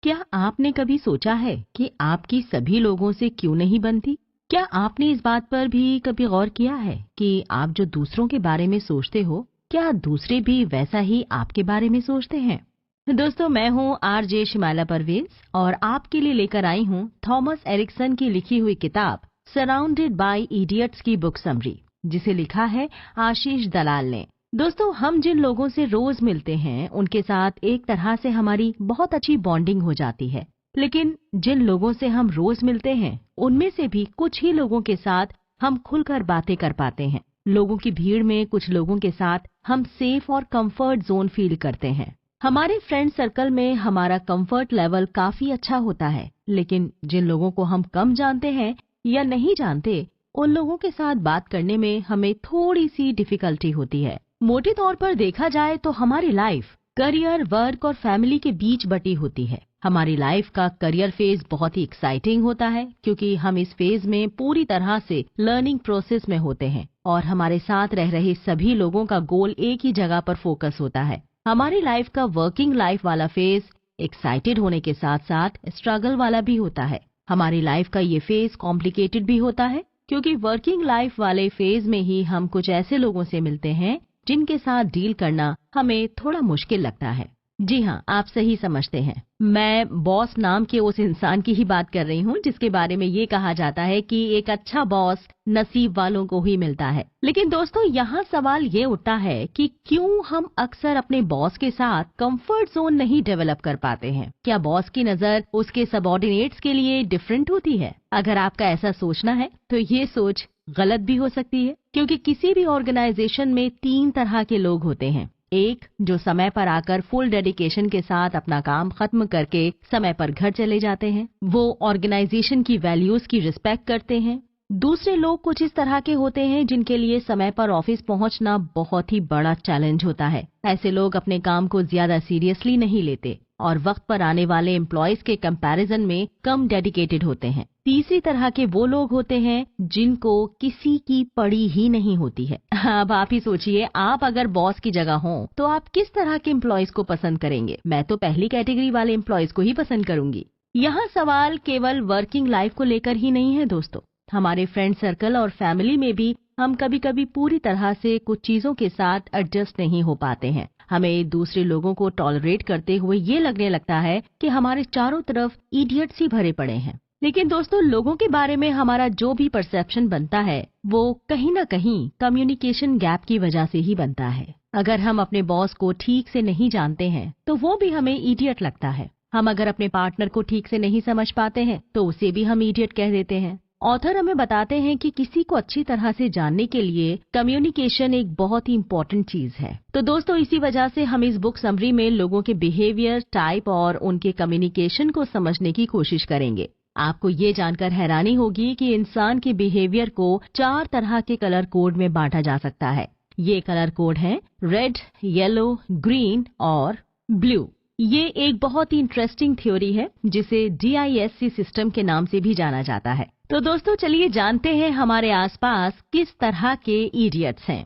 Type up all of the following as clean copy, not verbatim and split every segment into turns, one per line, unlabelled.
क्या आपने कभी सोचा है कि आपकी सभी लोगों से क्यों नहीं बनती? क्या आपने इस बात पर भी कभी गौर किया है कि आप जो दूसरों के बारे में सोचते हो, क्या दूसरे भी वैसा ही आपके बारे में सोचते हैं? दोस्तों, मैं हूँ आरजे शिमाला परवेज और आपके लिए लेकर आई हूँ थॉमस एरिक्सन की लिखी हुई किताब सराउंडेड बाय इडियट्स की बुक समरी, जिसे लिखा है आशीष दलाल ने। दोस्तों, हम जिन लोगों से रोज मिलते हैं उनके साथ एक तरह से हमारी बहुत अच्छी बॉन्डिंग हो जाती है, लेकिन जिन लोगों से हम रोज मिलते हैं उनमें से भी कुछ ही लोगों के साथ हम खुलकर बातें कर पाते हैं। लोगों की भीड़ में कुछ लोगों के साथ हम सेफ और कंफर्ट जोन फील करते हैं। हमारे फ्रेंड सर्कल में हमारा कंफर्ट लेवल काफी अच्छा होता है, लेकिन जिन लोगों को हम कम जानते हैं या नहीं जानते, उन लोगों के साथ बात करने में हमें थोड़ी सी डिफिकल्टी होती है। मोटे तौर पर देखा जाए तो हमारी लाइफ करियर, वर्क और फैमिली के बीच बटी होती है। हमारी लाइफ का करियर फेज बहुत ही एक्साइटिंग होता है, क्योंकि हम इस फेज में पूरी तरह से लर्निंग प्रोसेस में होते हैं और हमारे साथ रह रहे सभी लोगों का गोल एक ही जगह पर फोकस होता है। हमारी लाइफ का वर्किंग लाइफ वाला फेज एक्साइटेड होने के साथ साथ स्ट्रगल वाला भी होता है। हमारी लाइफ का ये फेज कॉम्प्लिकेटेड भी होता है, क्योंकि वर्किंग लाइफ वाले फेज में ही हम कुछ ऐसे लोगों से मिलते हैं जिनके साथ डील करना हमें थोड़ा मुश्किल लगता है। जी हाँ, आप सही समझते हैं। मैं बॉस नाम के उस इंसान की ही बात कर रही हूँ जिसके बारे में ये कहा जाता है कि एक अच्छा बॉस नसीब वालों को ही मिलता है। लेकिन दोस्तों, यहाँ सवाल ये उठता है कि क्यों हम अक्सर अपने बॉस के साथ कंफर्ट जोन नहीं डेवलप कर पाते हैं? क्या बॉस की नजर उसके सबऑर्डिनेट्स के लिए डिफरेंट होती है? अगर आपका ऐसा सोचना है तो ये सोच गलत भी हो सकती है, क्योंकि किसी भी ऑर्गेनाइजेशन में 3 तरह के लोग होते हैं। एक, जो समय पर आकर फुल डेडिकेशन के साथ अपना काम खत्म करके समय पर घर चले जाते हैं, वो ऑर्गेनाइजेशन की वैल्यूज की रिस्पेक्ट करते हैं। दूसरे लोग कुछ इस तरह के होते हैं जिनके लिए समय पर ऑफिस पहुंचना बहुत ही बड़ा चैलेंज होता है। ऐसे लोग अपने काम को ज्यादा सीरियसली नहीं लेते और वक्त पर आने वाले एम्प्लॉयज के कंपैरिजन में कम डेडिकेटेड होते हैं। तीसरी तरह के वो लोग होते हैं जिनको किसी की पड़ी ही नहीं होती है। अब आप ही सोचिए, आप अगर बॉस की जगह हो तो आप किस तरह के एम्प्लॉयज को पसंद करेंगे? मैं तो पहली कैटेगरी वाले एम्प्लॉयज को ही पसंद करूंगी। यहाँ सवाल केवल वर्किंग लाइफ को लेकर ही नहीं है दोस्तों। हमारे फ्रेंड सर्कल और फैमिली में भी हम कभी कभी पूरी तरह से कुछ चीजों के साथ एडजस्ट नहीं हो पाते हैं। हमें दूसरे लोगों को टॉलरेट करते हुए ये लगने लगता है कि हमारे चारों तरफ इडियट्स ही भरे पड़े हैं। लेकिन दोस्तों, लोगों के बारे में हमारा जो भी परसेप्शन बनता है वो कहीं ना कहीं कम्युनिकेशन गैप की वजह से ही बनता है। अगर हम अपने बॉस को ठीक से नहीं जानते हैं तो वो भी हमें इडियट लगता है। हम अगर अपने पार्टनर को ठीक से नहीं समझ पाते हैं तो उसे भी हम इडियट कह देते हैं। ऑथर हमें बताते हैं कि किसी को अच्छी तरह से जानने के लिए कम्युनिकेशन एक बहुत ही इम्पोर्टेंट चीज है। तो दोस्तों, इसी वजह से हम इस बुक समरी में लोगों के बिहेवियर, टाइप और उनके कम्युनिकेशन को समझने की कोशिश करेंगे। आपको ये जानकर हैरानी होगी कि इंसान के बिहेवियर को 4 तरह के कलर कोड में बांटा जा सकता है। ये कलर कोड हैं रेड, येलो, ग्रीन और ब्लू। ये एक बहुत ही इंटरेस्टिंग थ्योरी है जिसे DISC सिस्टम के नाम से भी जाना जाता है। तो दोस्तों, चलिए जानते हैं हमारे आसपास किस तरह के इडियट्स हैं।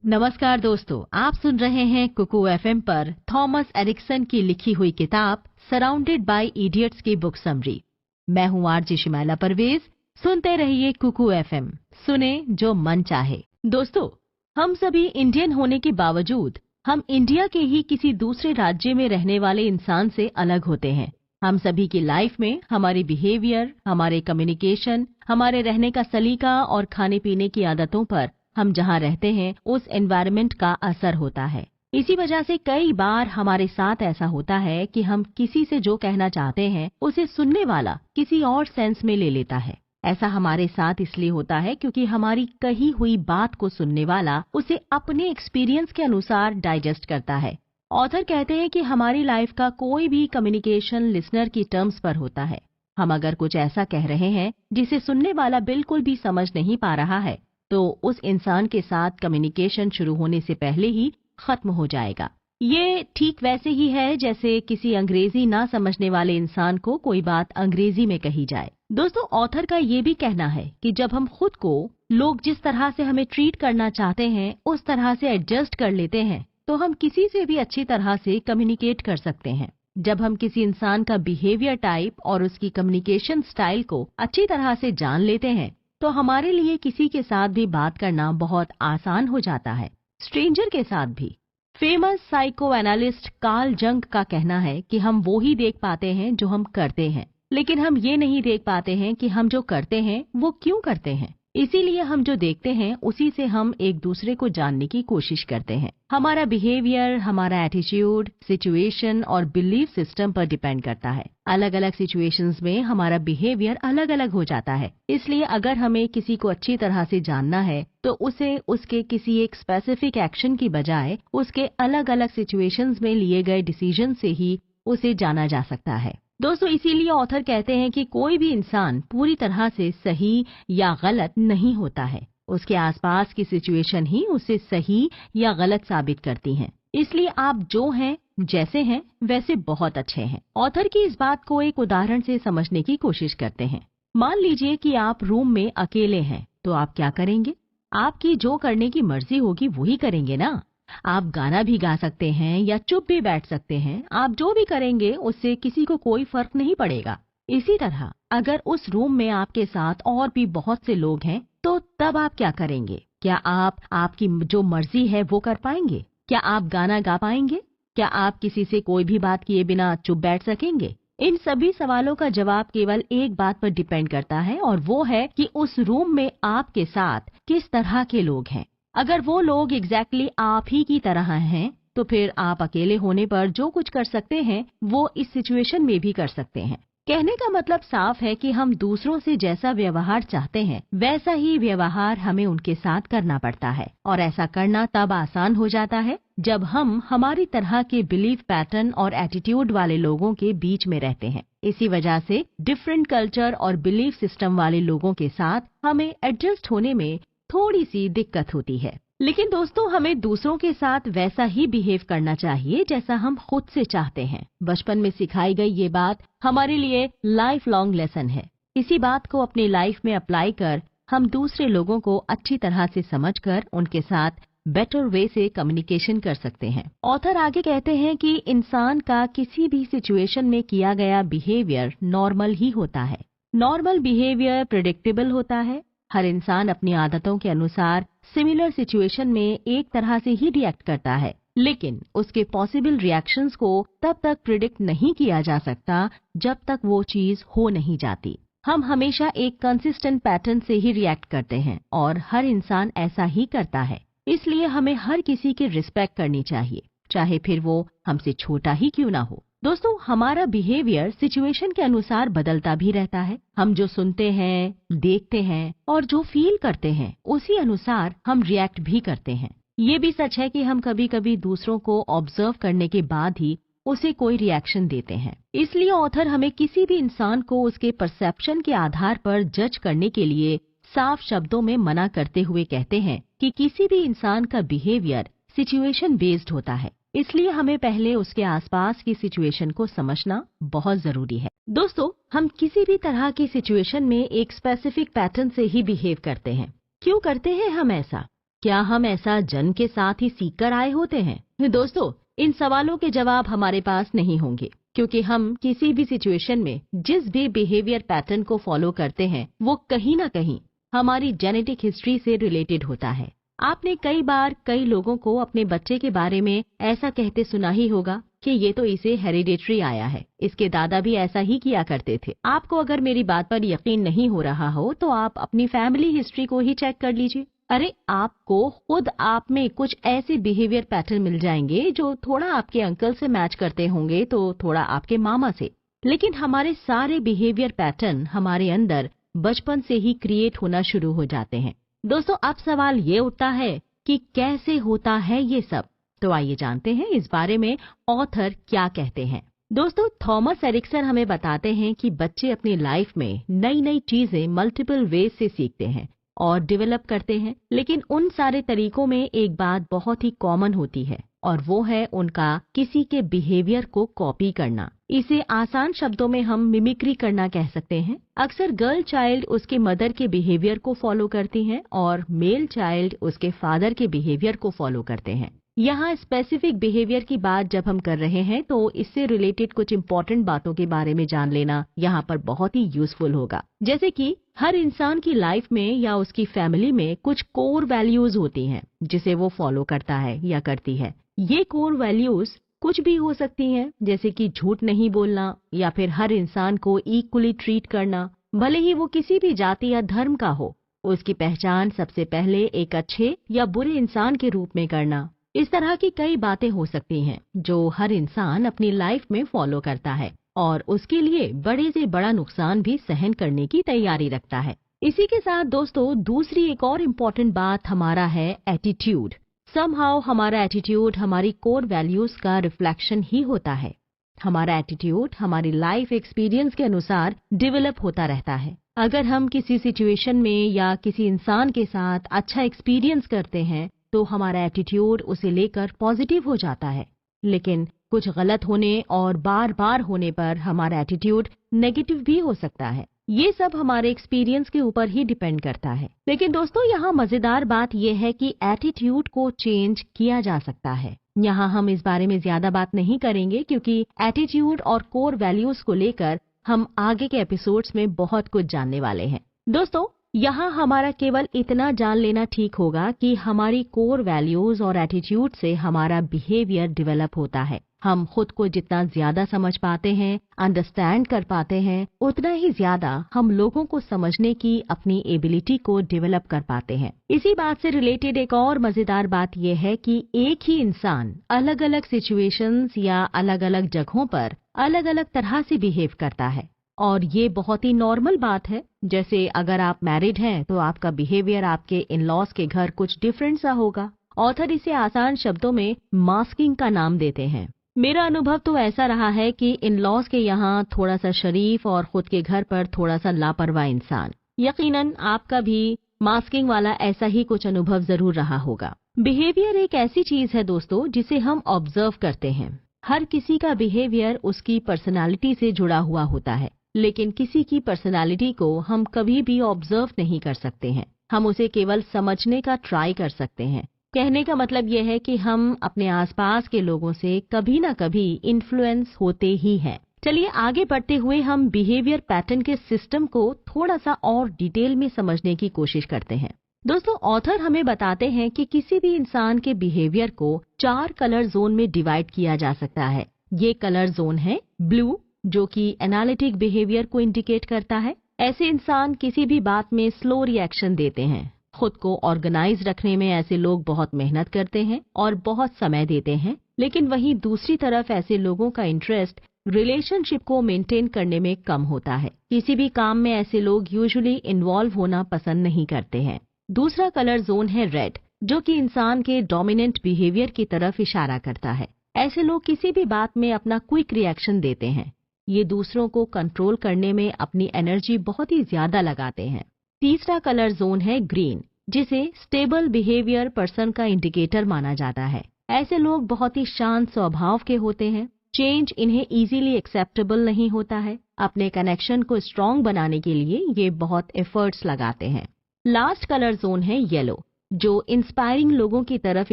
नमस्कार दोस्तों, आप सुन रहे हैं कुकू FM पर थॉमस एरिक्सन की लिखी हुई किताब सराउंडेड बाय इडियट्स की बुक समरी। मैं हूँ आरजे शिमाला परवेज। सुनते रहिए कुकू FM, सुने जो मन चाहे। दोस्तों, हम सभी इंडियन होने के बावजूद हम इंडिया के ही किसी दूसरे राज्य में रहने वाले इंसान से अलग होते हैं। हम सभी की लाइफ में हमारे बिहेवियर, हमारे कम्युनिकेशन, हमारे रहने का सलीका और खाने पीने की आदतों पर हम जहाँ रहते हैं उस एनवायरनमेंट का असर होता है। इसी वजह से कई बार हमारे साथ ऐसा होता है कि हम किसी से जो कहना चाहते हैं उसे सुनने वाला किसी और सेंस में ले लेता है। ऐसा हमारे साथ इसलिए होता है क्योंकि हमारी कही हुई बात को सुनने वाला उसे अपने एक्सपीरियंस के अनुसार डाइजेस्ट करता है। ऑथर कहते हैं कि हमारी लाइफ का कोई भी कम्युनिकेशन लिसनर की टर्म्स पर होता है। हम अगर कुछ ऐसा कह रहे हैं जिसे सुनने वाला बिल्कुल भी समझ नहीं पा रहा है तो उस इंसान के साथ कम्युनिकेशन शुरू होने से पहले ही खत्म हो जाएगा। ये ठीक वैसे ही है जैसे किसी अंग्रेजी ना समझने वाले इंसान को कोई बात अंग्रेजी में कही जाए। दोस्तों, ऑथर का ये भी कहना है कि जब हम खुद को लोग जिस तरह से हमें ट्रीट करना चाहते हैं उस तरह से एडजस्ट कर लेते हैं तो हम किसी से भी अच्छी तरह से कम्युनिकेट कर सकते हैं। जब हम किसी इंसान का बिहेवियर टाइप और उसकी कम्युनिकेशन स्टाइल को अच्छी तरह से जान लेते हैं तो हमारे लिए किसी के साथ भी बात करना बहुत आसान हो जाता है, स्ट्रेंजर के साथ भी। फेमस साइको एनालिस्ट कार्ल जंग का कहना है कि हम वो ही देख पाते हैं जो हम करते हैं, लेकिन हम ये नहीं देख पाते हैं कि हम जो करते हैं वो क्यों करते हैं। इसीलिए हम जो देखते हैं उसी से हम एक दूसरे को जानने की कोशिश करते हैं। हमारा बिहेवियर, हमारा एटीट्यूड, सिचुएशन और बिलीफ सिस्टम पर डिपेंड करता है। अलग अलग सिचुएशंस में हमारा बिहेवियर अलग अलग हो जाता है। इसलिए अगर हमें किसी को अच्छी तरह से जानना है तो उसे उसके किसी एक स्पेसिफिक एक्शन की बजाय उसके अलग अलग सिचुएशंस में लिए गए डिसीजन से ही उसे जाना जा सकता है। दोस्तों, इसीलिए ऑथर कहते हैं कि कोई भी इंसान पूरी तरह से सही या गलत नहीं होता है। उसके आसपास की सिचुएशन ही उसे सही या गलत साबित करती हैं। इसलिए आप जो हैं, जैसे हैं, वैसे बहुत अच्छे हैं। ऑथर की इस बात को एक उदाहरण से समझने की कोशिश करते हैं। मान लीजिए कि आप रूम में अकेले हैं, तो आप क्या करेंगे? आपकी जो करने की मर्जी होगी वही करेंगे ना। आप गाना भी गा सकते हैं या चुप भी बैठ सकते हैं। आप जो भी करेंगे उससे किसी को कोई फर्क नहीं पड़ेगा। इसी तरह अगर उस रूम में आपके साथ और भी बहुत से लोग हैं तो तब आप क्या करेंगे? क्या आप आपकी जो मर्जी है वो कर पाएंगे? क्या आप गाना गा पाएंगे? क्या आप किसी से कोई भी बात किए बिना चुप बैठ सकेंगे? इन सभी सवालों का जवाब केवल एक बात पर डिपेंड करता है और वो है कि उस रूम में आपके साथ किस तरह के लोग हैं। अगर वो लोग एग्जैक्टली आप ही की तरह हैं तो फिर आप अकेले होने पर जो कुछ कर सकते हैं वो इस सिचुएशन में भी कर सकते हैं। कहने का मतलब साफ है कि हम दूसरों से जैसा व्यवहार चाहते हैं वैसा ही व्यवहार हमें उनके साथ करना पड़ता है, और ऐसा करना तब आसान हो जाता है जब हम हमारी तरह के बिलीफ पैटर्न और एटीट्यूड वाले लोगों के बीच में रहते हैं। इसी वजह से डिफरेंट कल्चर और बिलीफ सिस्टम वाले लोगों के साथ हमें एडजस्ट होने में थोड़ी सी दिक्कत होती है। लेकिन दोस्तों, हमें दूसरों के साथ वैसा ही बिहेव करना चाहिए जैसा हम खुद से चाहते हैं। बचपन में सिखाई गई ये बात हमारे लिए लाइफ लॉन्ग लेसन है। इसी बात को अपनी लाइफ में अप्लाई कर हम दूसरे लोगों को अच्छी तरह से समझकर उनके साथ बेटर वे से कम्युनिकेशन कर सकते हैं। ऑथर आगे कहते हैं कि इंसान का किसी भी सिचुएशन में किया गया बिहेवियर नॉर्मल ही होता है। नॉर्मल बिहेवियर प्रेडिक्टेबल होता है। हर इंसान अपनी आदतों के अनुसार सिमिलर सिचुएशन में एक तरह से ही रिएक्ट करता है, लेकिन उसके पॉसिबल रिएक्शंस को तब तक प्रिडिक्ट नहीं किया जा सकता जब तक वो चीज हो नहीं जाती। हम हमेशा एक कंसिस्टेंट पैटर्न से ही रिएक्ट करते हैं और हर इंसान ऐसा ही करता है। इसलिए हमें हर किसी की रिस्पेक्ट करनी चाहिए, चाहे फिर वो हमसे छोटा ही क्यों ना हो। दोस्तों, हमारा बिहेवियर सिचुएशन के अनुसार बदलता भी रहता है। हम जो सुनते हैं, देखते हैं और जो फील करते हैं उसी अनुसार हम रिएक्ट भी करते हैं। ये भी सच है कि हम कभी कभी दूसरों को ऑब्जर्व करने के बाद ही उसे कोई रिएक्शन देते हैं। इसलिए ऑथर हमें किसी भी इंसान को उसके परसेप्शन के आधार पर जज करने के लिए साफ शब्दों में मना करते हुए कहते हैं कि किसी भी इंसान का बिहेवियर सिचुएशन बेस्ड होता है। इसलिए हमें पहले उसके आसपास की सिचुएशन को समझना बहुत जरूरी है। दोस्तों, हम किसी भी तरह की सिचुएशन में एक स्पेसिफिक पैटर्न से ही बिहेव करते हैं। क्यों करते हैं हम ऐसा? क्या हम ऐसा जन्म के साथ ही सीख कर आए होते हैं? दोस्तों, इन सवालों के जवाब हमारे पास नहीं होंगे, क्योंकि हम किसी भी सिचुएशन में जिस भी बिहेवियर पैटर्न को फॉलो करते हैं वो कहीं ना कहीं हमारी जेनेटिक हिस्ट्री से रिलेटेड होता है। आपने कई बार कई लोगों को अपने बच्चे के बारे में ऐसा कहते सुना ही होगा कि ये तो इसे हेरिडेटरी आया है, इसके दादा भी ऐसा ही किया करते थे। आपको अगर मेरी बात पर यकीन नहीं हो रहा हो तो आप अपनी फैमिली हिस्ट्री को ही चेक कर लीजिए। अरे, आपको खुद आप में कुछ ऐसे बिहेवियर पैटर्न मिल जाएंगे जो थोड़ा आपके अंकल से मैच करते होंगे तो थोड़ा आपके मामा से, लेकिन हमारे सारे बिहेवियर पैटर्न हमारे अंदर बचपन से ही क्रिएट होना शुरू हो जाते हैं। दोस्तों, अब सवाल ये उठता है कि कैसे होता है ये सब। तो आइए जानते हैं इस बारे में ऑथर क्या कहते हैं। दोस्तों, थॉमस एरिक्सन हमें बताते हैं कि बच्चे अपनी लाइफ में नई नई चीजें मल्टीपल वेज से सीखते हैं और डेवलप करते हैं, लेकिन उन सारे तरीकों में एक बात बहुत ही कॉमन होती है और वो है उनका किसी के बिहेवियर को कॉपी करना। इसे आसान शब्दों में हम मिमिक्री करना कह सकते हैं। अक्सर गर्ल चाइल्ड उसके मदर के बिहेवियर को फॉलो करती हैं और मेल चाइल्ड उसके फादर के बिहेवियर को फॉलो करते हैं। यहाँ स्पेसिफिक बिहेवियर की बात जब हम कर रहे हैं तो इससे रिलेटेड कुछ इम्पोर्टेंट बातों के बारे में जान लेना यहाँ पर बहुत ही यूजफुल होगा। जैसे कि हर इंसान की लाइफ में या उसकी फैमिली में कुछ कोर वैल्यूज होती हैं जिसे वो फॉलो करता है या करती है। ये कोर वैल्यूज कुछ भी हो सकती हैं, जैसे कि झूठ नहीं बोलना या फिर हर इंसान को इक्वली ट्रीट करना, भले ही वो किसी भी जाति या धर्म का हो। उसकी पहचान सबसे पहले एक अच्छे या बुरे इंसान के रूप में करना। इस तरह की कई बातें हो सकती हैं जो हर इंसान अपनी लाइफ में फॉलो करता है और उसके लिए बड़े से बड़ा नुकसान भी सहन करने की तैयारी रखता है। इसी के साथ दोस्तों दूसरी एक और इम्पोर्टेंट बात हमारा है एटीट्यूड। समहाउ हमारा एटीट्यूड हमारी कोर वैल्यूज का रिफ्लेक्शन ही होता है। हमारा एटीट्यूड हमारी लाइफ एक्सपीरियंस के अनुसार डेवलप होता रहता है। अगर हम किसी सिचुएशन में या किसी इंसान के साथ अच्छा एक्सपीरियंस करते हैं तो हमारा एटीट्यूड उसे लेकर पॉजिटिव हो जाता है, लेकिन कुछ गलत होने और बार बार होने पर हमारा एटीट्यूड नेगेटिव भी हो सकता है। ये सब हमारे एक्सपीरियंस के ऊपर ही डिपेंड करता है। लेकिन दोस्तों यहाँ मजेदार बात यह है कि एटीट्यूड को चेंज किया जा सकता है। यहाँ हम इस बारे में ज्यादा बात नहीं करेंगे क्योंकि एटीट्यूड और कोर वैल्यूज को लेकर हम आगे के एपिसोड्स में बहुत कुछ जानने वाले हैं। दोस्तों यहाँ हमारा केवल इतना जान लेना ठीक होगा कि हमारी कोर वैल्यूज और एटीट्यूड से हमारा बिहेवियर डेवलप होता है। हम खुद को जितना ज्यादा समझ पाते हैं, अंडरस्टैंड कर पाते हैं, उतना ही ज्यादा हम लोगों को समझने की अपनी एबिलिटी को डेवलप कर पाते हैं। इसी बात से रिलेटेड एक और मजेदार बात यह है कि एक ही इंसान अलग अलग सिचुएशंस या अलग अलग जगहों पर अलग अलग तरह से बिहेव करता है और ये बहुत ही नॉर्मल बात है। जैसे अगर आप मैरिड हैं तो आपका बिहेवियर आपके इन लॉज के घर कुछ डिफरेंट सा होगा। ऑथर इसे आसान शब्दों में मास्किंग का नाम देते हैं। मेरा अनुभव तो ऐसा रहा है कि इन लॉज के यहाँ थोड़ा सा शरीफ और खुद के घर पर थोड़ा सा लापरवाह इंसान। यकीनन आपका भी मास्किंग वाला ऐसा ही कुछ अनुभव जरूर रहा होगा। बिहेवियर एक ऐसी चीज है दोस्तों जिसे हम ऑब्जर्व करते हैं। हर किसी का बिहेवियर उसकी पर्सनालिटी से जुड़ा हुआ होता है, लेकिन किसी की पर्सनालिटी को हम कभी भी ऑब्जर्व नहीं कर सकते हैं। हम उसे केवल समझने का ट्राई कर सकते हैं। कहने का मतलब यह है कि हम अपने आसपास के लोगों से कभी ना कभी इन्फ्लुएंस होते ही हैं। चलिए आगे बढ़ते हुए हम बिहेवियर पैटर्न के सिस्टम को थोड़ा सा और डिटेल में समझने की कोशिश करते हैं। दोस्तों ऑथर हमें बताते हैं कि किसी भी इंसान के बिहेवियर को 4 कलर जोन में डिवाइड किया जा सकता है। ये कलर जोन है ब्लू, जो कि एनालिटिक बिहेवियर को इंडिकेट करता है। ऐसे इंसान किसी भी बात में स्लो रिएक्शन देते हैं। खुद को ऑर्गेनाइज रखने में ऐसे लोग बहुत मेहनत करते हैं और बहुत समय देते हैं, लेकिन वहीं दूसरी तरफ ऐसे लोगों का इंटरेस्ट रिलेशनशिप को मेंटेन करने में कम होता है। किसी भी काम में ऐसे लोग यूजुअली इन्वॉल्व होना पसंद नहीं करते हैं। दूसरा कलर जोन है रेड, जो कि इंसान के डोमिनेंट बिहेवियर की तरफ इशारा करता है। ऐसे लोग किसी भी बात में अपना क्विक रिएक्शन देते हैं। ये दूसरों को कंट्रोल करने में अपनी एनर्जी बहुत ही ज्यादा लगाते हैं। तीसरा कलर जोन है ग्रीन, जिसे स्टेबल बिहेवियर पर्सन का इंडिकेटर माना जाता है। ऐसे लोग बहुत ही शांत स्वभाव के होते हैं। चेंज इन्हें इजीली एक्सेप्टेबल नहीं होता है। अपने कनेक्शन को स्ट्रांग बनाने के लिए ये बहुत एफर्ट्स लगाते हैं। लास्ट कलर जोन है येलो, जो इंस्पायरिंग लोगों की तरफ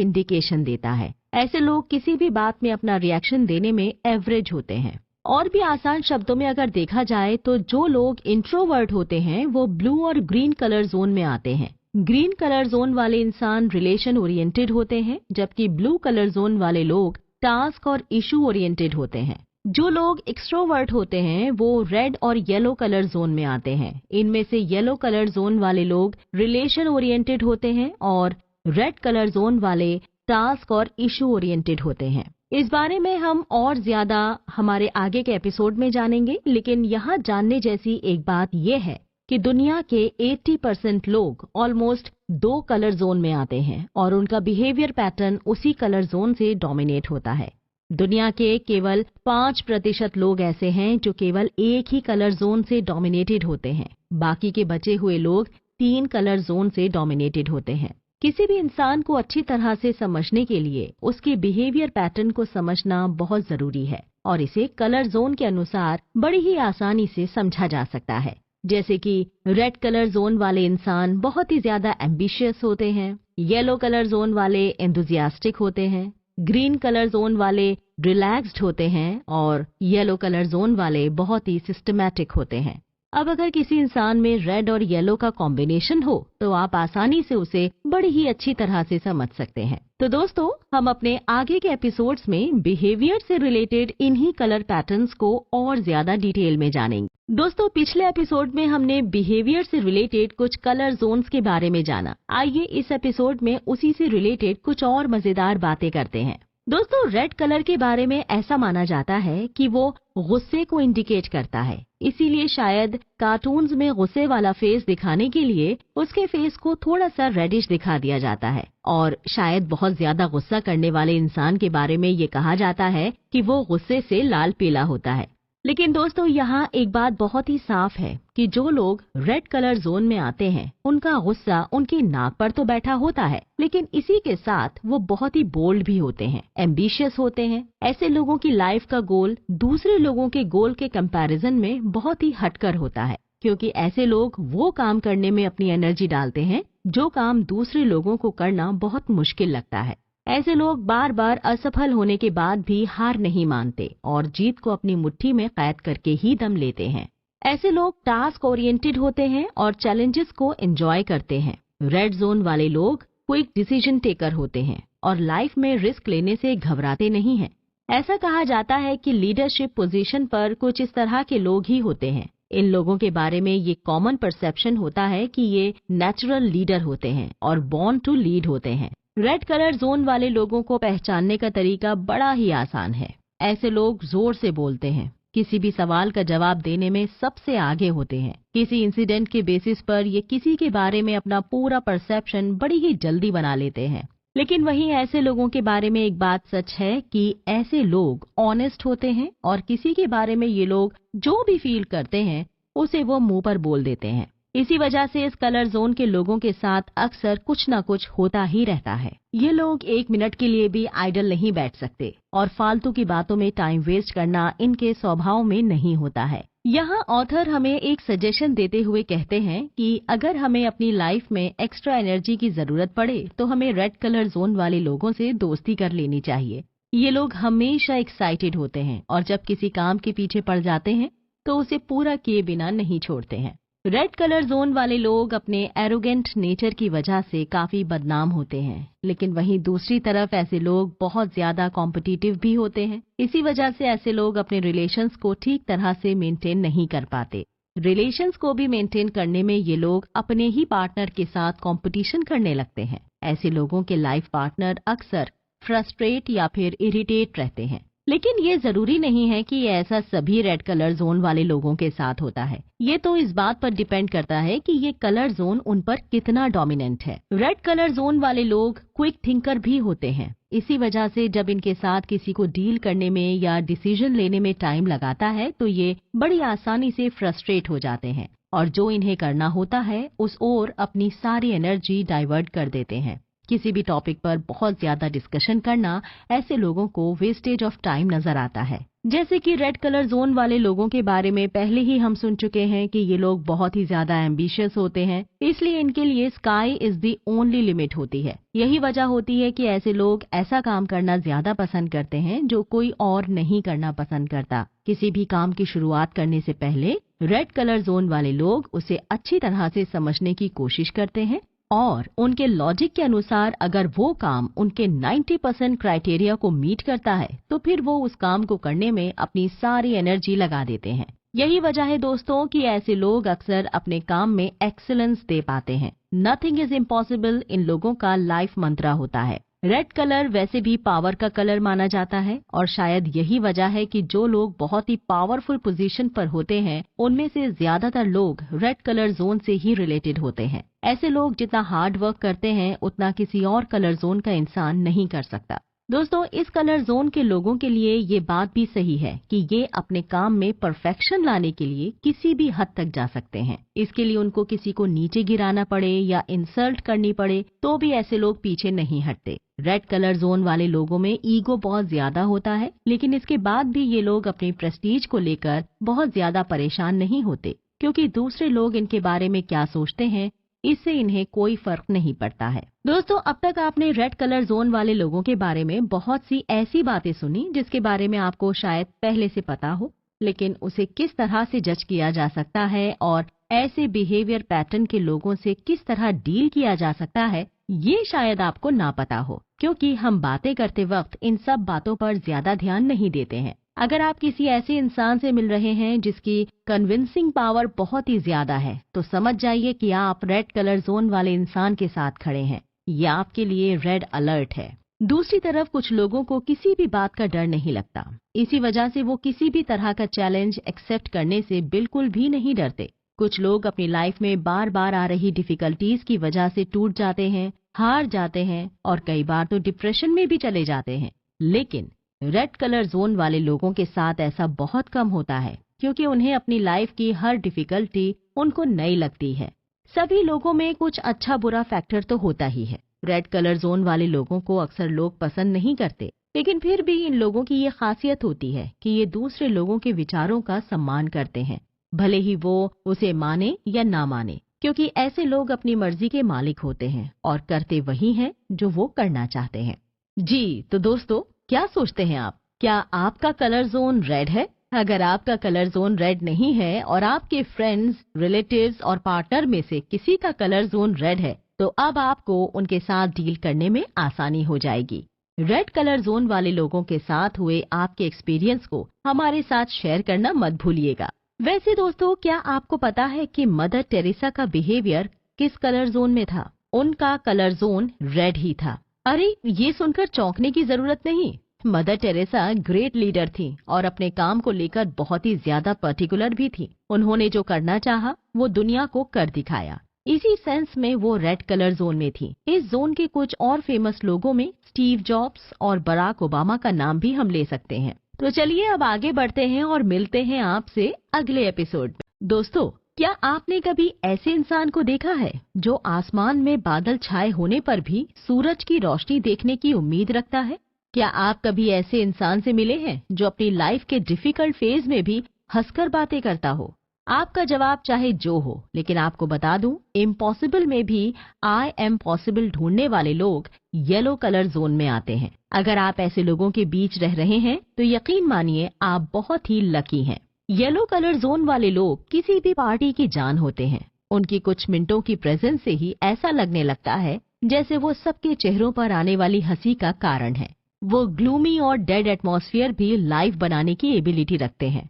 इंडिकेशन देता है। ऐसे लोग किसी भी बात में अपना रिएक्शन देने में एवरेज होते हैं। और भी आसान शब्दों में अगर देखा जाए तो जो लोग इंट्रोवर्ट होते हैं वो ब्लू और ग्रीन कलर जोन में आते हैं। ग्रीन कलर जोन वाले इंसान रिलेशन ओरिएंटेड होते हैं, जबकि ब्लू कलर जोन वाले लोग टास्क और इशू ओरिएंटेड होते हैं। जो लोग एक्सट्रोवर्ट होते हैं वो रेड और येलो कलर जोन में आते हैं। इनमें से येलो कलर जोन वाले लोग रिलेशन ओरिएंटेड होते हैं और रेड कलर जोन वाले टास्क और इशू ओरिएंटेड होते हैं। इस बारे में हम और ज्यादा हमारे आगे के एपिसोड में जानेंगे, लेकिन यहाँ जानने जैसी एक बात यह है कि दुनिया के 80% लोग ऑलमोस्ट 2 कलर जोन में आते हैं और उनका बिहेवियर पैटर्न उसी कलर जोन से डोमिनेट होता है। दुनिया के केवल 5% लोग ऐसे हैं जो केवल एक ही कलर जोन से डोमिनेटेड होते हैं। बाकी के बचे हुए लोग 3 कलर जोन से डोमिनेटेड होते हैं। किसी भी इंसान को अच्छी तरह से समझने के लिए उसके बिहेवियर पैटर्न को समझना बहुत जरूरी है और इसे कलर जोन के अनुसार बड़ी ही आसानी से समझा जा सकता है। जैसे कि रेड कलर जोन वाले इंसान बहुत ही ज्यादा एम्बिशियस होते हैं, येलो कलर जोन वाले एंथुसियास्टिक होते हैं, ग्रीन कलर जोन वाले रिलैक्स्ड होते हैं और येलो कलर जोन वाले बहुत ही सिस्टमैटिक होते हैं। अब अगर किसी इंसान में रेड और येलो का कॉम्बिनेशन हो तो आप आसानी से उसे बड़ी ही अच्छी तरह से समझ सकते हैं। तो दोस्तों, हम अपने आगे के एपिसोड्स में बिहेवियर से रिलेटेड इन्हीं कलर पैटर्न्स को और ज्यादा डिटेल में जानेंगे। दोस्तों, पिछले एपिसोड में हमने बिहेवियर से रिलेटेड कुछ कलर जोन्स के बारे में जाना। आइए इस एपिसोड में उसी से रिलेटेड कुछ और मजेदार बातें करते हैं। दोस्तों, रेड कलर के बारे में ऐसा माना जाता है कि वो गुस्से को इंडिकेट करता है, इसीलिए शायद कार्टून्स में गुस्से वाला फेस दिखाने के लिए उसके फेस को थोड़ा सा रेडिश दिखा दिया जाता है। और शायद बहुत ज्यादा गुस्सा करने वाले इंसान के बारे में ये कहा जाता है कि वो गुस्से से लाल पीला होता है। लेकिन दोस्तों, यहाँ एक बात बहुत ही साफ है कि जो लोग रेड कलर जोन में आते हैं उनका गुस्सा उनकी नाक पर तो बैठा होता है, लेकिन इसी के साथ वो बहुत ही बोल्ड भी होते हैं, एम्बिशियस होते हैं। ऐसे लोगों की लाइफ का गोल दूसरे लोगों के गोल के कंपैरिजन में बहुत ही हटकर होता है, क्योंकि ऐसे लोग वो काम करने में अपनी एनर्जी डालते हैं जो काम दूसरे लोगों को करना बहुत मुश्किल लगता है। ऐसे लोग बार बार असफल होने के बाद भी हार नहीं मानते और जीत को अपनी मुट्ठी में कैद करके ही दम लेते हैं। ऐसे लोग टास्क ओरिएंटेड होते हैं और चैलेंजेस को एंजॉय करते हैं। रेड जोन वाले लोग क्विक डिसीजन टेकर होते हैं और लाइफ में रिस्क लेने से घबराते नहीं हैं। ऐसा कहा जाता है कि लीडरशिप पोजीशन पर कुछ इस तरह के लोग ही होते हैं। इन लोगों के बारे में ये कॉमन परसेप्शन होता है कि ये नेचुरल लीडर होते हैं और बॉर्न टू लीड होते हैं। रेड कलर जोन वाले लोगों को पहचानने का तरीका बड़ा ही आसान है। ऐसे लोग जोर से बोलते हैं, किसी भी सवाल का जवाब देने में सबसे आगे होते हैं। किसी इंसिडेंट के बेसिस पर ये किसी के बारे में अपना पूरा परसेप्शन बड़ी ही जल्दी बना लेते हैं। लेकिन वहीं ऐसे लोगों के बारे में एक बात सच है कि ऐसे लोग ऑनेस्ट होते हैं और किसी के बारे में ये लोग जो भी फील करते हैं उसे वो मुंह पर बोल देते हैं। इसी वजह से इस कलर जोन के लोगों के साथ अक्सर कुछ न कुछ होता ही रहता है। ये लोग एक मिनट के लिए भी आइडल नहीं बैठ सकते और फालतू की बातों में टाइम वेस्ट करना इनके स्वभाव में नहीं होता है। यहाँ ऑथर हमें एक सजेशन देते हुए कहते हैं कि अगर हमें अपनी लाइफ में एक्स्ट्रा एनर्जी की जरूरत पड़े तो हमें रेड कलर जोन वाले लोगों से दोस्ती कर लेनी चाहिए। ये लोग हमेशा एक्साइटेड होते हैं और जब किसी काम के पीछे पड़ जाते हैं तो उसे पूरा किए बिना नहीं छोड़ते हैं। रेड कलर जोन वाले लोग अपने एरोगेंट नेचर की वजह से काफी बदनाम होते हैं, लेकिन वहीं दूसरी तरफ ऐसे लोग बहुत ज्यादा कॉम्पिटिटिव भी होते हैं। इसी वजह से ऐसे लोग अपने रिलेशंस को ठीक तरह से मेंटेन नहीं कर पाते। रिलेशंस को भी मेंटेन करने में ये लोग अपने ही पार्टनर के साथ कंपटीशन करने लगते हैं। ऐसे लोगों के लाइफ पार्टनर अक्सर फ्रस्ट्रेट या फिर इरिटेट रहते हैं। लेकिन ये जरूरी नहीं है कि ऐसा सभी रेड कलर जोन वाले लोगों के साथ होता है। ये तो इस बात पर डिपेंड करता है कि ये कलर जोन उन पर कितना डोमिनेंट है। रेड कलर जोन वाले लोग क्विक थिंकर भी होते हैं। इसी वजह से जब इनके साथ किसी को डील करने में या डिसीजन लेने में टाइम लगाता है तो ये बड़ी आसानी से फ्रस्ट्रेट हो जाते हैं और जो इन्हें करना होता है उस ओर अपनी सारी एनर्जी डाइवर्ट कर देते हैं। किसी भी टॉपिक पर बहुत ज्यादा डिस्कशन करना ऐसे लोगों को वेस्टेज ऑफ टाइम नजर आता है। जैसे कि रेड कलर जोन वाले लोगों के बारे में पहले ही हम सुन चुके हैं कि ये लोग बहुत ही ज्यादा एम्बिशियस होते हैं, इसलिए इनके लिए sky is the only limit होती है। यही वजह होती है कि ऐसे लोग ऐसा काम करना ज्यादा पसंद करते हैं जो कोई और नहीं करना पसंद करता। किसी भी काम की शुरुआत करने से पहले रेड कलर जोन वाले लोग उसे अच्छी तरह से समझने की कोशिश करते हैं और उनके लॉजिक के अनुसार अगर वो काम उनके 90% क्राइटेरिया को मीट करता है तो फिर वो उस काम को करने में अपनी सारी एनर्जी लगा देते हैं। यही वजह है दोस्तों कि ऐसे लोग अक्सर अपने काम में एक्सीलेंस दे पाते हैं। नथिंग इज इम्पॉसिबल इन लोगों का लाइफ मंत्रा होता है। रेड कलर वैसे भी पावर का कलर माना जाता है और शायद यही वजह है कि जो लोग बहुत ही पावरफुल पोजीशन पर होते हैं उनमें से ज्यादातर लोग रेड कलर जोन से ही रिलेटेड होते हैं। ऐसे लोग जितना हार्ड वर्क करते हैं उतना किसी और कलर जोन का इंसान नहीं कर सकता। दोस्तों, इस कलर जोन के लोगों के लिए ये बात भी सही है कि ये अपने काम में परफेक्शन लाने के लिए किसी भी हद तक जा सकते हैं। इसके लिए उनको किसी को नीचे गिराना पड़े या इंसल्ट करनी पड़े तो भी ऐसे लोग पीछे नहीं हटते। रेड कलर जोन वाले लोगों में ईगो बहुत ज्यादा होता है, लेकिन इसके बाद भी ये लोग अपनी प्रेस्टीज को लेकर बहुत ज्यादा परेशान नहीं होते, क्योंकि दूसरे लोग इनके बारे में क्या सोचते हैं इससे इन्हें कोई फर्क नहीं पड़ता है। दोस्तों, अब तक आपने रेड कलर जोन वाले लोगों के बारे में बहुत सी ऐसी बातें सुनी जिसके बारे में आपको शायद पहले से पता हो, लेकिन उसे किस तरह से जज किया जा सकता है और ऐसे बिहेवियर पैटर्न के लोगों से किस तरह डील किया जा सकता है, ये शायद आपको ना पता हो, क्योंकि हम बातें करते वक्त इन सब बातों पर ज्यादा ध्यान नहीं देते हैं। अगर आप किसी ऐसे इंसान से मिल रहे हैं जिसकी कन्विंसिंग पावर बहुत ही ज्यादा है, तो समझ जाइए कि आप रेड कलर जोन वाले इंसान के साथ खड़े हैं। ये आपके लिए रेड अलर्ट है। दूसरी तरफ कुछ लोगों को किसी भी बात का डर नहीं लगता। इसी वजह से वो किसी भी तरह का चैलेंज एक्सेप्ट करने से बिल्कुल भी नहीं डरते। कुछ लोग अपनी लाइफ में बार बार आ रही डिफिकल्टीज की वजह से टूट जाते हैं, हार जाते हैं और कई बार तो डिप्रेशन में भी चले जाते हैं। लेकिन रेड कलर जोन वाले लोगों के साथ ऐसा बहुत कम होता है, क्योंकि उन्हें अपनी लाइफ की हर डिफिकल्टी उनको नई लगती है। सभी लोगों में कुछ अच्छा बुरा फैक्टर तो होता ही है। रेड कलर जोन वाले लोगों को अक्सर लोग पसंद नहीं करते, लेकिन फिर भी इन लोगों की ये खासियत होती है कि ये दूसरे लोगों के विचारों का सम्मान करते हैं, भले ही वो उसे माने या ना माने, क्योंकि ऐसे लोग अपनी मर्जी के मालिक होते हैं और करते वही हैं जो वो करना चाहते हैं। जी तो दोस्तों, क्या सोचते हैं आप? क्या आपका कलर जोन रेड है? अगर आपका कलर जोन रेड नहीं है और आपके फ्रेंड्स, रिलेटिव्स और पार्टनर में से किसी का कलर जोन रेड है, तो अब आपको उनके साथ डील करने में आसानी हो जाएगी। रेड कलर जोन वाले लोगों के साथ हुए आपके एक्सपीरियंस को हमारे साथ शेयर करना मत भूलिएगा। वैसे दोस्तों, क्या आपको पता है कि मदर टेरेसा का बिहेवियर किस कलर जोन में था? उनका कलर जोन रेड ही था। अरे, ये सुनकर चौंकने की जरूरत नहीं। मदर टेरेसा ग्रेट लीडर थी और अपने काम को लेकर बहुत ही ज्यादा पर्टिकुलर भी थी। उन्होंने जो करना चाहा वो दुनिया को कर दिखाया। इसी सेंस में वो रेड कलर जोन में थी। इस जोन के कुछ और फेमस लोगों में स्टीव जॉब्स और बराक ओबामा का नाम भी हम ले सकते हैं। तो चलिए अब आगे बढ़ते हैं और मिलते हैं आपसे अगले एपिसोड में। दोस्तों, क्या आपने कभी ऐसे इंसान को देखा है जो आसमान में बादल छाए होने पर भी सूरज की रोशनी देखने की उम्मीद रखता है? क्या आप कभी ऐसे इंसान से मिले हैं जो अपनी लाइफ के डिफिकल्ट फेज में भी हंसकर बातें करता हो? आपका जवाब चाहे जो हो, लेकिन आपको बता दूं, इम्पॉसिबल में भी आई एम पॉसिबल ढूंढने वाले लोग येलो कलर जोन में आते हैं। अगर आप ऐसे लोगों के बीच रह रहे हैं तो यकीन मानिए आप बहुत ही लकी हैं। येलो कलर जोन वाले लोग किसी भी पार्टी की जान होते हैं। उनकी कुछ मिनटों की प्रेजेंस से ही ऐसा लगने लगता है जैसे वो सबके चेहरों पर आने वाली हंसी का कारण है। वो ग्लूमी और डेड एटमॉस्फेयर भी लाइव बनाने की एबिलिटी रखते हैं।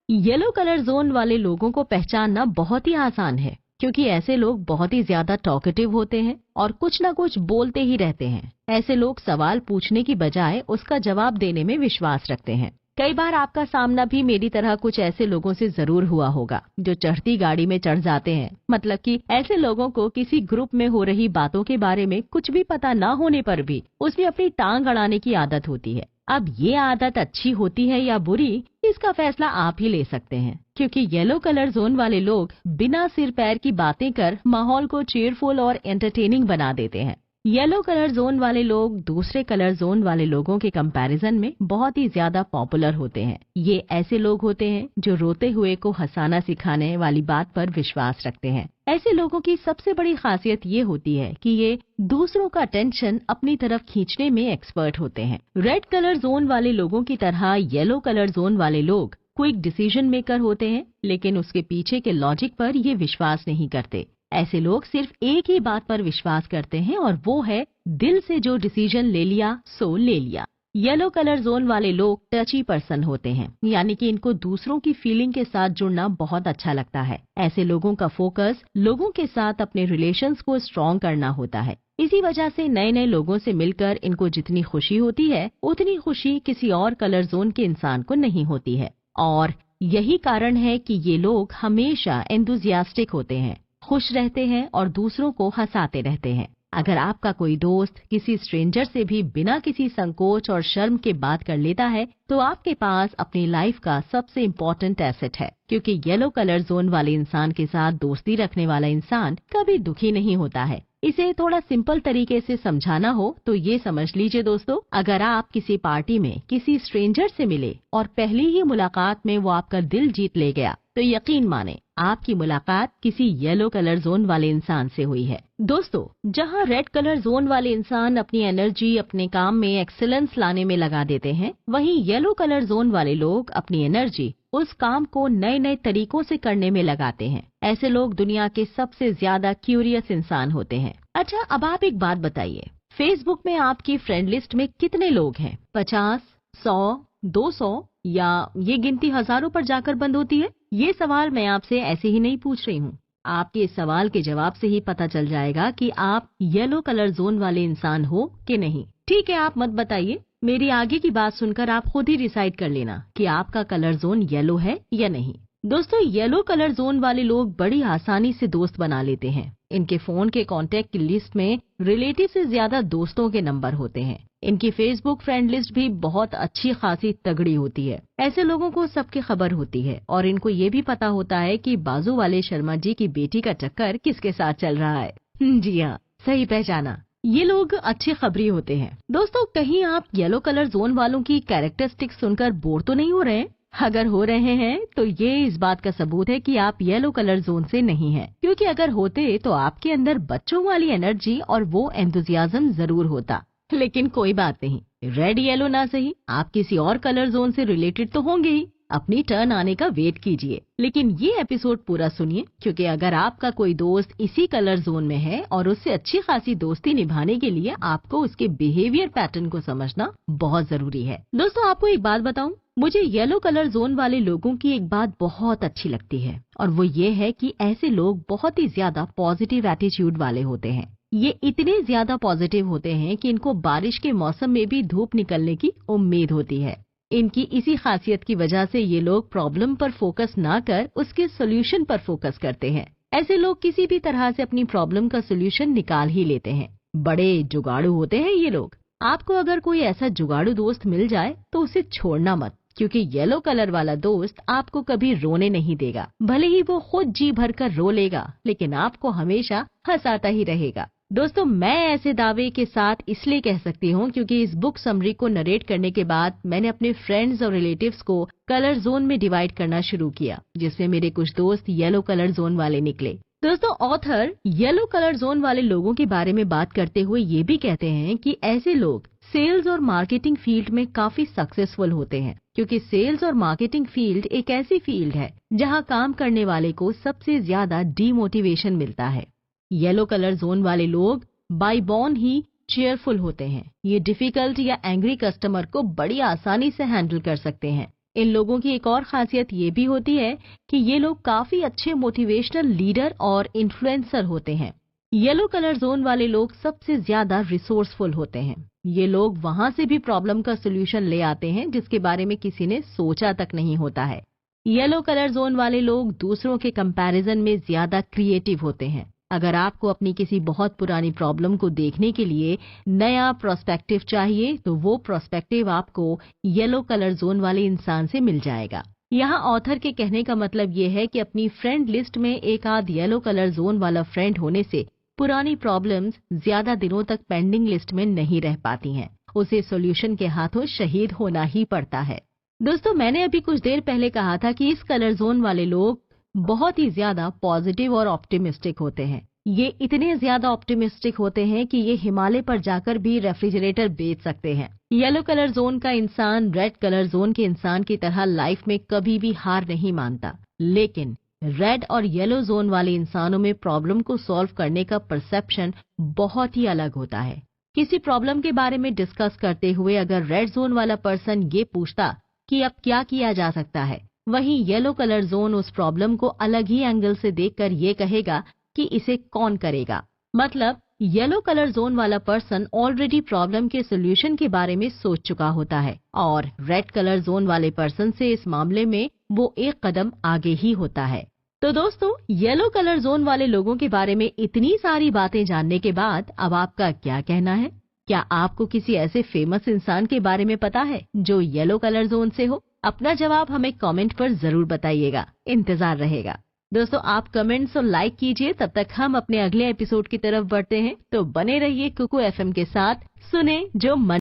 येलो कलर जोन वाले लोगों को पहचानना बहुत ही आसान है, क्योंकि ऐसे लोग बहुत ही ज्यादा टॉकेटिव होते हैं और कुछ न कुछ बोलते ही रहते हैं। ऐसे लोग सवाल पूछने की बजाय उसका जवाब देने में विश्वास रखते हैं। कई बार आपका सामना भी मेरी तरह कुछ ऐसे लोगों से जरूर हुआ होगा जो चढ़ती गाड़ी में चढ़ जाते हैं। मतलब कि ऐसे लोगों को किसी ग्रुप में हो रही बातों के बारे में कुछ भी पता न होने पर भी उसमें अपनी टांग अड़ाने की आदत होती है। अब ये आदत अच्छी होती है या बुरी, इसका फैसला आप ही ले सकते हैं, क्योंकि येलो कलर जोन वाले लोग बिना सिर पैर की बातें कर माहौल को चीयरफुल और एंटरटेनिंग बना देते हैं। येलो कलर जोन वाले लोग दूसरे कलर जोन वाले लोगों के कंपैरिजन में बहुत ही ज्यादा पॉपुलर होते हैं। ये ऐसे लोग होते हैं जो रोते हुए को हंसाना सिखाने वाली बात पर विश्वास रखते हैं। ऐसे लोगों की सबसे बड़ी खासियत ये होती है कि ये दूसरों का अटेंशन अपनी तरफ खींचने में एक्सपर्ट होते हैं। रेड कलर जोन वाले लोगों की तरह येलो कलर जोन वाले लोग क्विक डिसीजन मेकर होते हैं, लेकिन उसके पीछे के लॉजिक पर ये विश्वास नहीं करते। ऐसे लोग सिर्फ एक ही बात पर विश्वास करते हैं और वो है दिल से जो डिसीजन ले लिया सो ले लिया। येलो कलर जोन वाले लोग टची पर्सन होते हैं, यानी कि इनको दूसरों की फीलिंग के साथ जुड़ना बहुत अच्छा लगता है। ऐसे लोगों का फोकस लोगों के साथ अपने रिलेशंस को स्ट्रॉन्ग करना होता है। इसी वजह से नए नए लोगों से मिलकर इनको जितनी खुशी होती है उतनी खुशी किसी और कलर जोन के इंसान को नहीं होती है। और यही कारण है कि ये लोग हमेशा एंथुसियास्टिक होते हैं, खुश रहते हैं और दूसरों को हंसाते रहते हैं। अगर आपका कोई दोस्त किसी स्ट्रेंजर से भी बिना किसी संकोच और शर्म के बात कर लेता है तो आपके पास अपनी लाइफ का सबसे इम्पोर्टेंट एसेट है, क्योंकि येलो कलर जोन वाले इंसान के साथ दोस्ती रखने वाला इंसान कभी दुखी नहीं होता है। इसे थोड़ा सिंपल तरीके से समझाना हो तो ये समझ लीजिए दोस्तों, अगर आप किसी पार्टी में किसी स्ट्रेंजर से मिले और पहली ही मुलाकात में वो आपका दिल जीत ले गया तो यकीन माने आपकी मुलाकात किसी येलो कलर जोन वाले इंसान से हुई है। दोस्तों, जहाँ रेड कलर जोन वाले इंसान अपनी एनर्जी अपने काम में एक्सीलेंस लाने में लगा देते हैं, वहीं येलो कलर जोन वाले लोग अपनी एनर्जी उस काम को नए नए तरीकों से करने में लगाते हैं। ऐसे लोग दुनिया के सबसे ज्यादा क्यूरियस इंसान होते हैं। अच्छा, अब आप एक बात बताइए, फेसबुक में आपकी फ्रेंड लिस्ट में कितने लोग हैं? 50, 100, 200 या ये गिनती हजारों पर जाकर बंद होती है? ये सवाल मैं आपसे ऐसे ही नहीं पूछ रही हूँ। आपके इस सवाल के जवाब से ही पता चल जाएगा कि आप येलो कलर जोन वाले इंसान हो कि नहीं। ठीक है, आप मत बताइए, मेरी आगे की बात सुनकर आप खुद ही डिसाइड कर लेना कि आपका कलर जोन येलो है या नहीं। दोस्तों, येलो कलर जोन वाले लोग बड़ी आसानी से दोस्त बना लेते हैं। इनके फोन के कांटेक्ट की लिस्ट में रिलेटिव से ज्यादा दोस्तों के नंबर होते हैं। इनकी फेसबुक फ्रेंड लिस्ट भी बहुत अच्छी खासी तगड़ी होती है। ऐसे लोगों को सबकी खबर होती है और इनको ये भी पता होता है कि बाजू वाले शर्मा जी की बेटी का चक्कर किसके साथ चल रहा है। जी हाँ, सही पहचाना, ये लोग अच्छे खबरी होते हैं। दोस्तों, कहीं आप येलो कलर जोन वालों की कैरेक्टरिस्टिक्स सुनकर बोर तो नहीं हो रहे हैं? अगर हो रहे हैं तो ये इस बात का सबूत है कि आप येलो कलर जोन से नहीं हैं, क्योंकि अगर होते तो आपके अंदर बच्चों वाली एनर्जी और वो एंथुसियाज्म जरूर होता। लेकिन कोई बात नहीं, रेड येलो ना सही, आप किसी और कलर जोन से रिलेटेड तो होंगे ही। अपनी टर्न आने का वेट कीजिए, लेकिन ये एपिसोड पूरा सुनिए, क्योंकि अगर आपका कोई दोस्त इसी कलर जोन में है और उससे अच्छी खासी दोस्ती निभाने के लिए आपको उसके बिहेवियर पैटर्न को समझना बहुत जरूरी है। दोस्तों, आपको एक बात बताऊं, मुझे येलो कलर जोन वाले लोगों की एक बात बहुत अच्छी लगती है, और वो ये है कि ऐसे लोग बहुत ही ज्यादा पॉजिटिव एटीट्यूड वाले होते हैं। ये इतने ज्यादा पॉजिटिव होते हैं कि इनको बारिश के मौसम में भी धूप निकलने की उम्मीद होती है। इनकी इसी खासियत की वजह से ये लोग प्रॉब्लम पर फोकस ना कर उसके सोल्यूशन पर फोकस करते हैं। ऐसे लोग किसी भी तरह से अपनी प्रॉब्लम का सोल्यूशन निकाल ही लेते हैं। बड़े जुगाड़ू होते हैं ये लोग। आपको अगर कोई ऐसा जुगाड़ू दोस्त मिल जाए तो उसे छोड़ना मत, क्योंकि येलो कलर वाला दोस्त आपको कभी रोने नहीं देगा। भले ही वो खुद जी भर कर रो लेगा, लेकिन आपको हमेशा हंसाता ही रहेगा। दोस्तों, मैं ऐसे दावे के साथ इसलिए कह सकती हूँ क्योंकि इस बुक समरी को नरेट करने के बाद मैंने अपने फ्रेंड्स और रिलेटिव्स को कलर जोन में डिवाइड करना शुरू किया, जिसमें मेरे कुछ दोस्त येलो कलर जोन वाले निकले। दोस्तों, ऑथर येलो कलर जोन वाले लोगों के बारे में बात करते हुए ये भी कहते हैं कि ऐसे लोग सेल्स और मार्केटिंग फील्ड में काफी सक्सेसफुल होते हैं, क्योंकि सेल्स और मार्केटिंग फील्ड एक ऐसी फील्ड है जहां काम करने वाले को सबसे ज्यादा डीमोटिवेशन मिलता है। येलो कलर जोन वाले लोग बाय बॉर्न ही चेयरफुल होते हैं। ये डिफिकल्ट या एंग्री कस्टमर को बड़ी आसानी से हैंडल कर सकते हैं। इन लोगों की एक और खासियत ये भी होती है कि ये लोग काफी अच्छे मोटिवेशनल लीडर और इन्फ्लुएंसर होते हैं। येलो कलर जोन वाले लोग सबसे ज्यादा रिसोर्सफुल होते हैं। ये लोग वहां से भी प्रॉब्लम का सोल्यूशन ले आते हैं जिसके बारे में किसी ने सोचा तक नहीं होता है। येलो कलर जोन वाले लोग दूसरों के कंपैरिजन में ज्यादा क्रिएटिव होते हैं। अगर आपको अपनी किसी बहुत पुरानी प्रॉब्लम को देखने के लिए नया प्रोस्पेक्टिव चाहिए तो वो प्रोस्पेक्टिव आपको येलो कलर जोन वाले इंसान से मिल जाएगा। यहाँ ऑथर के कहने का मतलब ये है कि अपनी फ्रेंड लिस्ट में एक आध येलो कलर जोन वाला फ्रेंड होने से पुरानी प्रॉब्लम्स ज्यादा दिनों तक पेंडिंग लिस्ट में नहीं रह पाती हैं। उसे सॉल्यूशन के हाथों शहीद होना ही पड़ता है। दोस्तों, मैंने अभी कुछ देर पहले कहा था कि इस कलर जोन वाले लोग बहुत ही ज्यादा पॉजिटिव और ऑप्टिमिस्टिक होते हैं। ये इतने ज्यादा ऑप्टिमिस्टिक होते हैं कि ये हिमालय पर जाकर भी रेफ्रिजरेटर बेच सकते हैं। येलो कलर जोन का इंसान रेड कलर जोन के इंसान की तरह लाइफ में कभी भी हार नहीं मानता, लेकिन रेड और येलो जोन वाले इंसानों में प्रॉब्लम को सॉल्व करने का परसेप्शन बहुत ही अलग होता है। किसी प्रॉब्लम के बारे में डिस्कस करते हुए अगर रेड जोन वाला पर्सन ये पूछता कि अब क्या किया जा सकता है, वहीं येलो कलर जोन उस प्रॉब्लम को अलग ही एंगल से देखकर ये कहेगा कि इसे कौन करेगा। मतलब येलो कलर जोन वाला पर्सन ऑलरेडी प्रॉब्लम के सोल्यूशन के बारे में सोच चुका होता है और रेड कलर जोन वाले पर्सन से इस मामले में वो एक कदम आगे ही होता है। तो दोस्तों, येलो कलर जोन वाले लोगों के बारे में इतनी सारी बातें जानने के बाद अब आपका क्या कहना है? क्या आपको किसी ऐसे फेमस इंसान के बारे में पता है जो येलो कलर जोन से हो? अपना जवाब हमें कमेंट पर जरूर बताइएगा, इंतजार रहेगा। दोस्तों, आप कमेंट्स और लाइक कीजिए, तब तक हम अपने अगले एपिसोड की तरफ बढ़ते हैं। तो बने रहिए कुकू एफएम के साथ, सुने जो मन